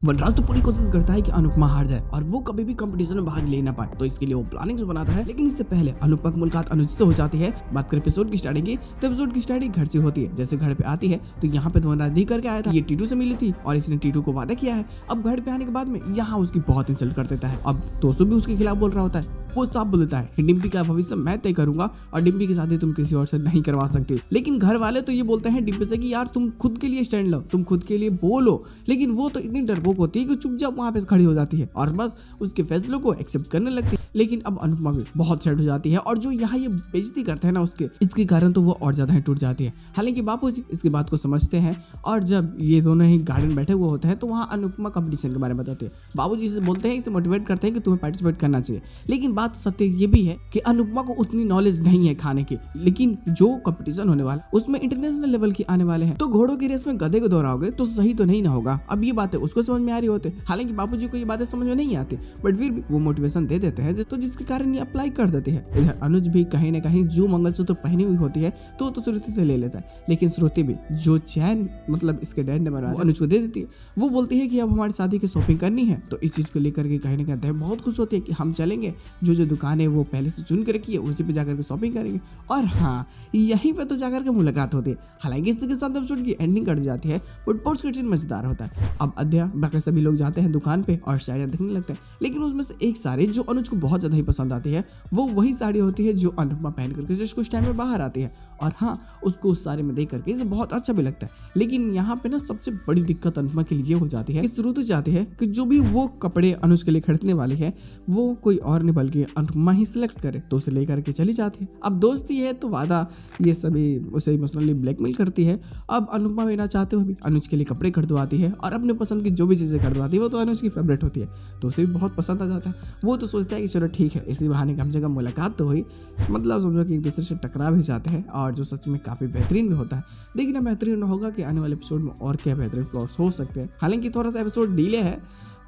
वनराज तो पूरी कोशिश करता है कि अनुपमा हार जाए और वो कभी भी कंपटीशन में भाग ले ना पाए, तो इसके लिए वो प्लानिंग बनाता है। लेकिन इससे पहले अनुपमा की मुलाकात अनुज से हो जाती है। बात करें एपिसोड की स्टार्टिंग की, तो एपिसोड की स्टार्टिंग घर से होती है। जैसे घर पे आती है तो यहाँ पे तो वनराज नहीं करके आया था, ये टीटू से मिली थी और इसने टीटू को वादा किया है। अब घर पे आने के बाद में यहाँ उसकी बहुत इंसल्ट कर देता है। अब तोसू भी उसके खिलाफ बोल रहा होता है। वो साफ बोल देता है कि डिम्पी का भविष्य मैं तय करूंगा और डिम्पी की शादी तुम किसी और से नहीं करवा सकती। लेकिन घर वाले तो ये बोलते हैं डिम्पी से कि यार तुम खुद के लिए स्टैंड लो, तुम खुद के लिए बोलो। लेकिन वो तो इतनी डरपोक होती है कि चुपचाप वहां पे खड़ी हो जाती है और बस उसके फैसलों को एक्सेप्ट करने लगती है। लेकिन अब अनुपमा भी बहुत सैड हो जाती है और जो यहाँ ये बेइज्जती करते हैं ना उसके, इसके कारण तो वो और ज्यादा ही टूट जाती है। हालांकि बापूजी इसकी बात को समझते हैं और जब ये दोनों ही गार्डन में बैठे हुए होते हैं तो वहाँ अनुपमा कंपटीशन के बारे में बताते हैं। बाबूजी इसे बोलते हैं, इसे मोटिवेट करते हैं कि तुम्हें पार्टिसिपेट करना चाहिए। लेकिन बात सत्य ये भी है कि अनुपमा को उतनी नॉलेज नहीं है खाने की। लेकिन जो कंपटीशन होने वाला उसमें इंटरनेशनल लेवल की आने वाले हैं, तो घोड़ों की रेस में गधे को दौड़ाओगे तो सही तो नहीं ना होगा। अब ये बातें उसको समझ में आ रही होती है। हालांकि बापूजी को ये बातें समझ में नहीं आती, बट फिर भी वो मोटिवेशन दे देते हैं, तो जिसके कारण ये अप्लाई कर देते हैं। इधर अनुज भी कहीं ना कहीं जो मंगलसूत्र पहनी हुई होती है तो श्रुति से ले लेता है। लेकिन श्रुति भी जो चैन मतलब इसके डैड ने बनवाया अनुज को दे देती है। वो बोलती है कि अब हमारी शादी की शॉपिंग करनी है, तो इस चीज को लेकर के कहीं ना कहीं बहुत खुश होती है कि हम चलेंगे, जो दुकान है वो पहले से चुन के रखी है उसी पे जाकर के शॉपिंग करेंगे। और हाँ, यहीं पे तो जाकर के मुलाकात होती है। हालांकि इसके साथ एपिसोड की एंडिंग कट जाती है, बट पोस्ट क्रेडिट सीन मजेदार होता है। अब अध्या बाकी सभी लोग जाते हैं दुकान पे और साड़ियाँ देखने लगते हैं। लेकिन उसमें से एक साड़ी जो अनुज को बहुत ज्यादा ही पसंद आती है वो वही साड़ी होती है जो अनुपमा पहन करके जस्ट कुछ टाइम में बाहर आती है। और हाँ, उसको उस साड़ी में देख करके इसे बहुत अच्छा भी लगता है। लेकिन यहाँ पे ना सबसे बड़ी दिक्कत अनुपमा के लिए हो जाती है कि श्रुति चाहती है कि जो भी वो कपड़े अनुज के लिए खरीदने वाली है वो कोई और नहीं बल्कि अनुपमा ही सिलेक्ट करे, तो उसे लेकर के चली जाती है। अब दोस्ती है तो वादा, ये सभी उसे इमोशनली ब्लैकमेल करती है। अब अनुपमा बिना चाहते हुए भी अनुज के लिए कपड़े खरीदवाती है और अपने पसंद की जो भी चीजें खरीदवाती है वो तो अनुज की फेवरेट होती है, तो उसे भी बहुत पसंद आ जाता है। वो तो सोचता है कि चलो ठीक है, इसी बहाने कम से कम मुलाकात तो हुई, मतलब समझो कि एक दूसरे से टकरा भी जाते हैं, और जो सच में काफी बेहतरीन भी होता है। देखना बेहतरीन होगा कि आने वाले एपिसोड में और क्या बेहतरीन प्लॉट्स हो सकते हैं। हालांकि थोड़ा सा एपिसोड डिले है,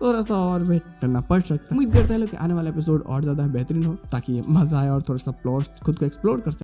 थोड़ा सा और वेट करना पड़ सकता है। उम्मीद करता है कि आने वाला एपिसोड और ज्यादा बेहतरीन हो ताकि मजा आए और थोड़ा सा प्लॉट्स खुद को एक्सप्लोर कर सके।